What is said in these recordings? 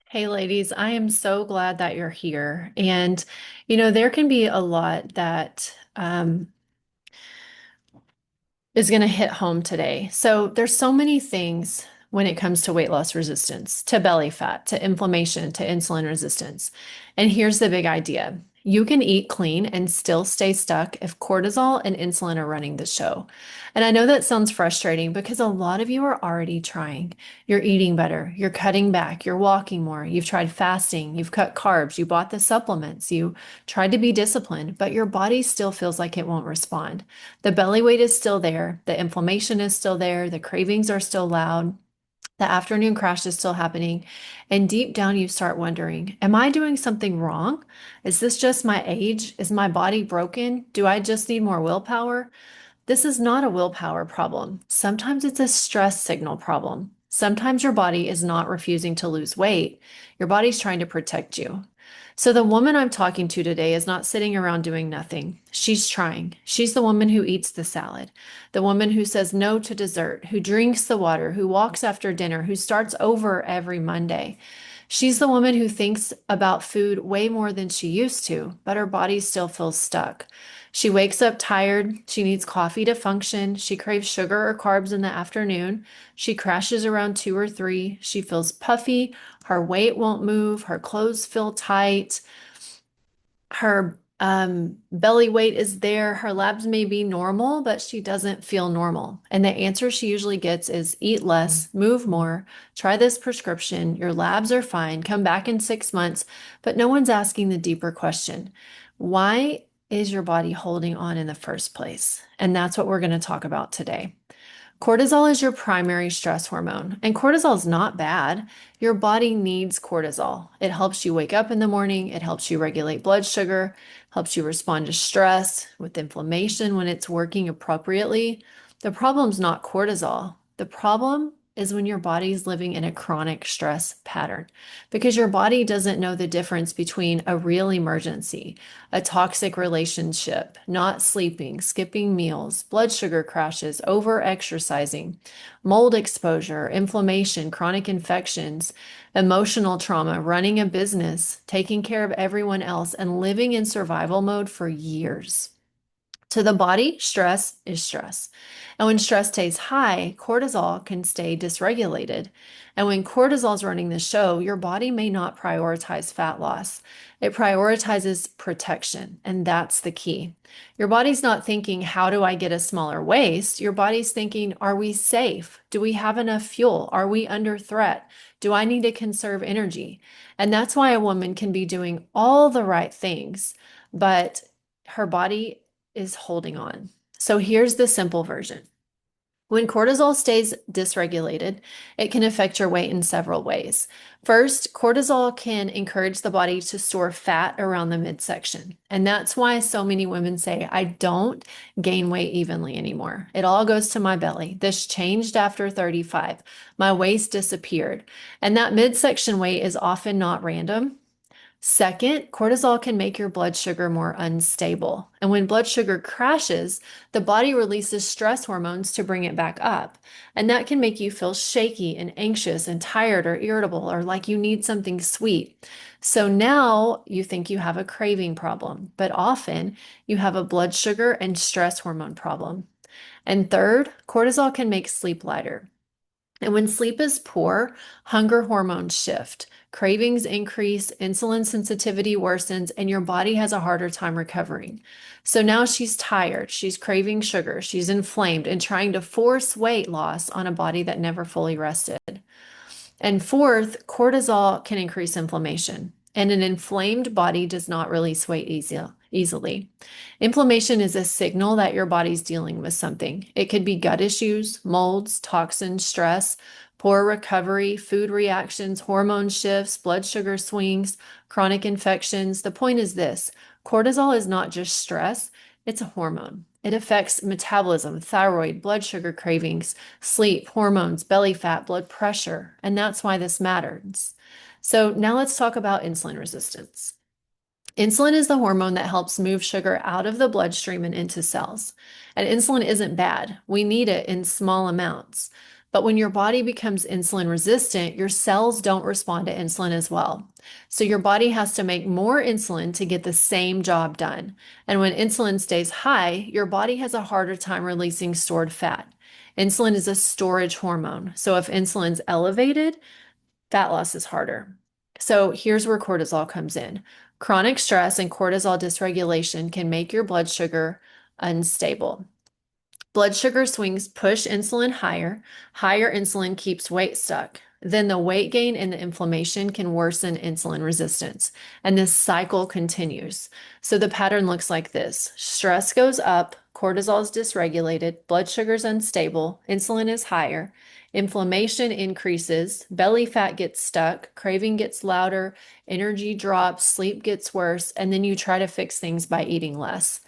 Hey, ladies, I am so glad that you're here. And, there can be a lot that is going to hit home today. So, there's so many things when it comes to weight loss resistance, to belly fat, to inflammation, to insulin resistance. And here's the big idea. You can eat clean and still stay stuck if cortisol and insulin are running the show. And I know that sounds frustrating because a lot of you are already trying. You're eating better, you're cutting back, you're walking more, you've tried fasting, you've cut carbs, you bought the supplements, you tried to be disciplined, but your body still feels like it won't respond. The belly weight is still there, the inflammation is still there, the cravings are still loud. The afternoon crash is still happening. And deep down, you start wondering, am I doing something wrong? Is this just my age? Is my body broken? Do I just need more willpower? This is not a willpower problem. Sometimes it's a stress signal problem. Sometimes your body is not refusing to lose weight. Your body's trying to protect you. So, the woman I'm talking to today is not sitting around doing nothing. She's trying. She's the woman who eats the salad, the woman who says no to dessert, who drinks the water, who walks after dinner, who starts over every Monday. She's the woman who thinks about food way more than she used to, but her body still feels stuck. She wakes up tired. She needs coffee to function. She craves sugar or carbs in the afternoon. She crashes around 2 or 3. She feels puffy. Her weight won't move. Her clothes feel tight. Her belly weight is there. Her labs may be normal, but she doesn't feel normal. And the answer she usually gets is eat less, move more, try this prescription. Your labs are fine. Come back in 6 months. But no one's asking the deeper question. Why is your body holding on in the first place? And that's what we're going to talk about today. Cortisol is your primary stress hormone, and cortisol is not bad. Your body needs cortisol. It helps you wake up in the morning, it helps you regulate blood sugar, helps you respond to stress with inflammation when it's working appropriately. The problem's not cortisol. The problem is when your body's living in a chronic stress pattern because your body doesn't know the difference between a real emergency, a toxic relationship, not sleeping, skipping meals, blood sugar crashes, over exercising, mold exposure, inflammation, chronic infections, emotional trauma, running a business, taking care of everyone else, and living in survival mode for years. To the body, stress is stress. And when stress stays high, cortisol can stay dysregulated. And when cortisol is running the show, your body may not prioritize fat loss. It prioritizes protection. And that's the key. Your body's not thinking, how do I get a smaller waist? Your body's thinking, are we safe? Do we have enough fuel? Are we under threat? Do I need to conserve energy? And that's why a woman can be doing all the right things, but her body is holding on. So here's the simple version. When cortisol stays dysregulated, it can affect your weight in several ways. First, cortisol can encourage the body to store fat around the midsection. And that's why so many women say, I don't gain weight evenly anymore. It all goes to my belly. This changed after 35. My waist disappeared. And that midsection weight is often not random. Second, cortisol can make your blood sugar more unstable. And when blood sugar crashes, the body releases stress hormones to bring it back up. And that can make you feel shaky and anxious and tired or irritable or like you need something sweet. So now you think you have a craving problem, but often you have a blood sugar and stress hormone problem. And third, cortisol can make sleep lighter. And when sleep is poor, hunger hormones shift, cravings increase, insulin sensitivity worsens, and your body has a harder time recovering. So now she's tired, she's craving sugar, she's inflamed and trying to force weight loss on a body that never fully rested. And fourth, cortisol can increase inflammation, and an inflamed body does not release weight easily. Inflammation is a signal that your body's dealing with something. It could be gut issues, molds, toxins, stress, poor recovery, food reactions, hormone shifts, blood sugar swings, chronic infections. The point is this: cortisol is not just stress, it's a hormone. It affects metabolism, thyroid, blood sugar cravings, sleep, hormones, belly fat, blood pressure, and that's why this matters. So now let's talk about insulin resistance. Insulin is the hormone that helps move sugar out of the bloodstream and into cells. And insulin isn't bad. We need it in small amounts. But when your body becomes insulin resistant, your cells don't respond to insulin as well. So your body has to make more insulin to get the same job done. And when insulin stays high, your body has a harder time releasing stored fat. Insulin is a storage hormone. So if insulin's elevated, fat loss is harder. So here's where cortisol comes in. Chronic stress and cortisol dysregulation can make your blood sugar unstable. Blood sugar swings push insulin higher. Higher insulin keeps weight stuck. Then the weight gain and the inflammation can worsen insulin resistance. And this cycle continues. So the pattern looks like this. Stress goes up, cortisol is dysregulated, blood sugar is unstable, insulin is higher, inflammation increases, belly fat gets stuck, craving gets louder, energy drops, sleep gets worse, and then you try to fix things by eating less.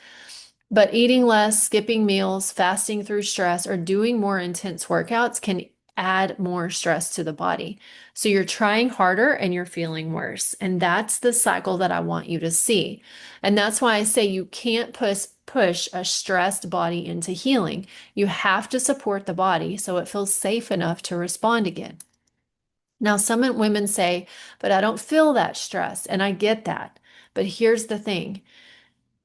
But eating less, skipping meals, fasting through stress, or doing more intense workouts can add more stress to the body. So you're trying harder and you're feeling worse. And that's the cycle that I want you to see. And that's why I say you can't push a stressed body into healing. You have to support the body so it feels safe enough to respond again. Now, some women say, but I don't feel that stress. And I get that. But here's the thing.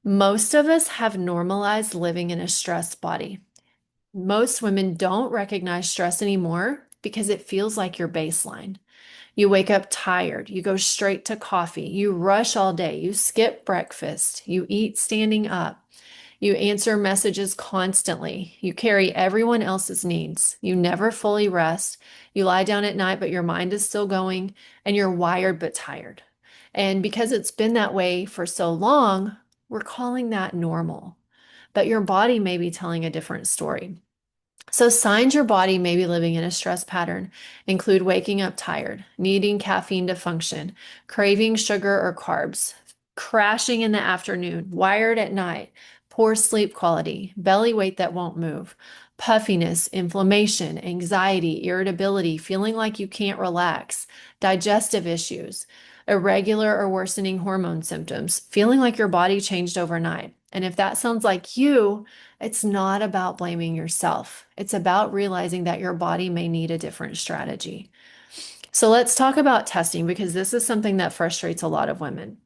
Most of us have normalized living in a stressed body. Most women don't recognize stress anymore because it feels like your baseline. You wake up tired, you go straight to coffee, you rush all day, you skip breakfast, you eat standing up, you answer messages constantly, you carry everyone else's needs, you never fully rest, you lie down at night, but your mind is still going, and you're wired but tired. And because it's been that way for so long, we're calling that normal, but your body may be telling a different story. So signs your body may be living in a stress pattern include waking up tired, needing caffeine to function, craving sugar or carbs, crashing in the afternoon, wired at night, poor sleep quality, belly weight that won't move, puffiness, inflammation, anxiety, irritability, feeling like you can't relax, digestive issues, irregular or worsening hormone symptoms, feeling like your body changed overnight. And if that sounds like you, it's not about blaming yourself. It's about realizing that your body may need a different strategy. So let's talk about testing because this is something that frustrates a lot of women.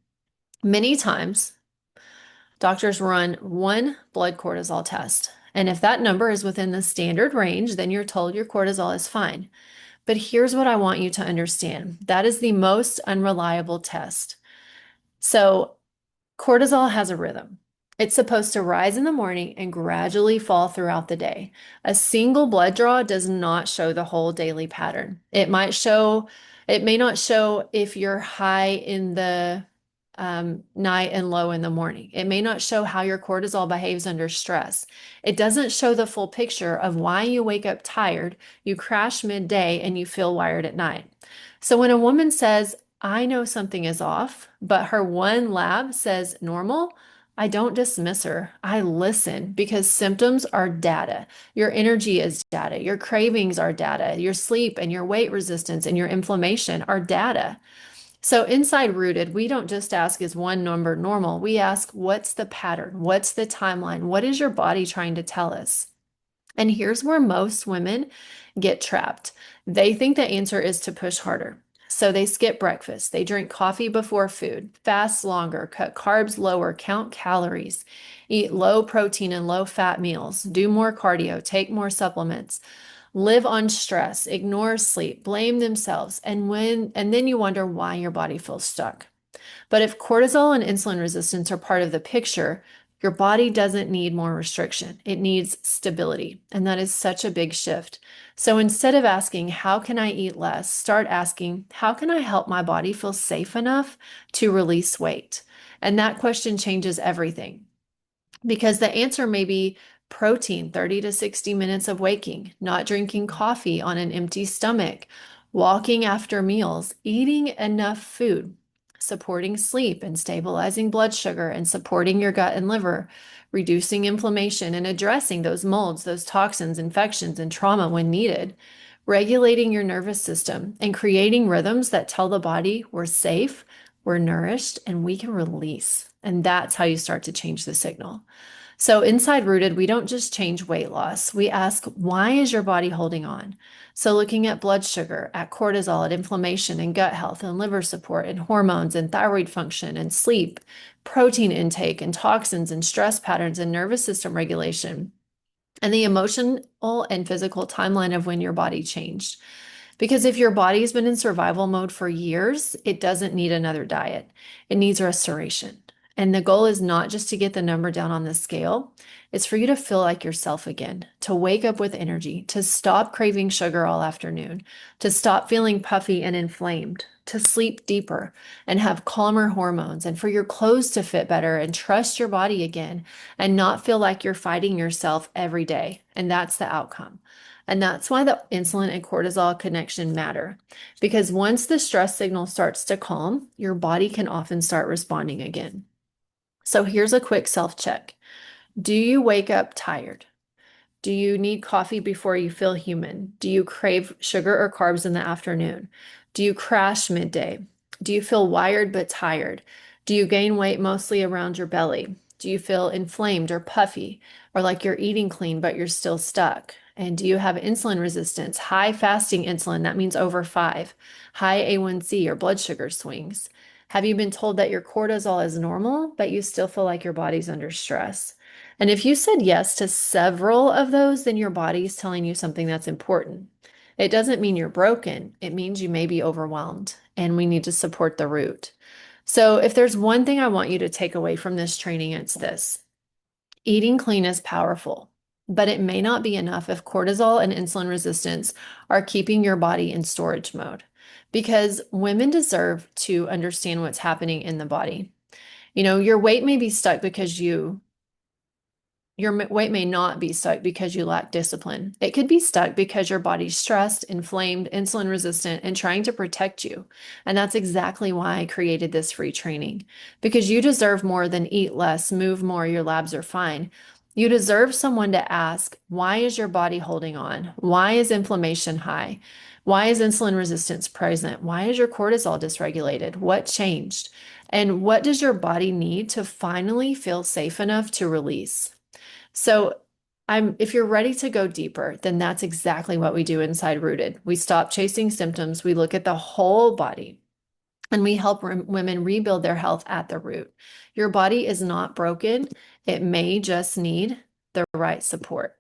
Many times, doctors run one blood cortisol test. And if that number is within the standard range, then you're told your cortisol is fine. But here's what I want you to understand. That is the most unreliable test. So cortisol has a rhythm. It's supposed to rise in the morning and gradually fall throughout the day. A single blood draw does not show the whole daily pattern. It may not show if you're high in the night and low in the morning. It may not show how your cortisol behaves under stress. It doesn't show the full picture of why you wake up tired, you crash midday, and you feel wired at night. So when a woman says, I know something is off, but her one lab says normal, I don't dismiss her. I listen because symptoms are data. Your energy is data. Your cravings are data. Your sleep and your weight resistance and your inflammation are data. So inside rooted, we don't just ask, is one number normal? We ask, what's the pattern? What's the timeline? What is your body trying to tell us? And here's where most women get trapped. They think the answer is to push harder. So they skip breakfast, they drink coffee before food, fast longer, cut carbs lower, count calories, eat low protein and low fat meals, do more cardio, take more supplements, live on stress, ignore sleep, blame themselves, and then you wonder why your body feels stuck. But if cortisol and insulin resistance are part of the picture, your body doesn't need more restriction. It needs stability. And that is such a big shift. So instead of asking, how can I eat less? Start asking, how can I help my body feel safe enough to release weight? And that question changes everything because the answer may be protein, 30 to 60 minutes of waking, not drinking coffee on an empty stomach, walking after meals, eating enough food, supporting sleep and stabilizing blood sugar and supporting your gut and liver, reducing inflammation and addressing those molds, those toxins, infections, and trauma when needed, regulating your nervous system and creating rhythms that tell the body we're safe, we're nourished, and we can release. And that's how you start to change the signal. So inside Rooted, we don't just change weight loss. We ask, why is your body holding on? So looking at blood sugar, at cortisol, at inflammation and gut health and liver support and hormones and thyroid function and sleep, protein intake and toxins and stress patterns and nervous system regulation, and the emotional and physical timeline of when your body changed. Because if your body's been in survival mode for years, it doesn't need another diet. It needs restoration. And the goal is not just to get the number down on the scale, it's for you to feel like yourself again, to wake up with energy, to stop craving sugar all afternoon, to stop feeling puffy and inflamed, to sleep deeper and have calmer hormones, and for your clothes to fit better and trust your body again and not feel like you're fighting yourself every day. And that's the outcome. And that's why the insulin and cortisol connection matter. Because once the stress signal starts to calm, your body can often start responding again. So here's a quick self-check. Do you wake up tired? Do you need coffee before you feel human? Do you crave sugar or carbs in the afternoon? Do you crash midday? Do you feel wired but tired? Do you gain weight mostly around your belly? Do you feel inflamed or puffy or like you're eating clean but you're still stuck? And do you have insulin resistance, high fasting insulin, that means over 5, high A1C or blood sugar swings? Have you been told that your cortisol is normal, but you still feel like your body's under stress? And if you said yes to several of those, then your body's telling you something that's important. It doesn't mean you're broken. It means you may be overwhelmed, and we need to support the root. So if there's one thing I want you to take away from this training, it's this. Eating clean is powerful, but it may not be enough if cortisol and insulin resistance are keeping your body in storage mode, because women deserve to understand what's happening in the body. Your weight may be stuck because your weight may not be stuck because you lack discipline. It could be stuck because your body's stressed, inflamed, insulin resistant, and trying to protect you. And that's exactly why I created this free training, because you deserve more than eat less, move more, your labs are fine. You deserve someone to ask, why is your body holding on? Why is inflammation high? Why is insulin resistance present? Why is your cortisol dysregulated? What changed? And what does your body need to finally feel safe enough to release? So if you're ready to go deeper, then that's exactly what we do inside Rooted. We stop chasing symptoms. We look at the whole body and we help women rebuild their health at the root. Your body is not broken. It may just need the right support.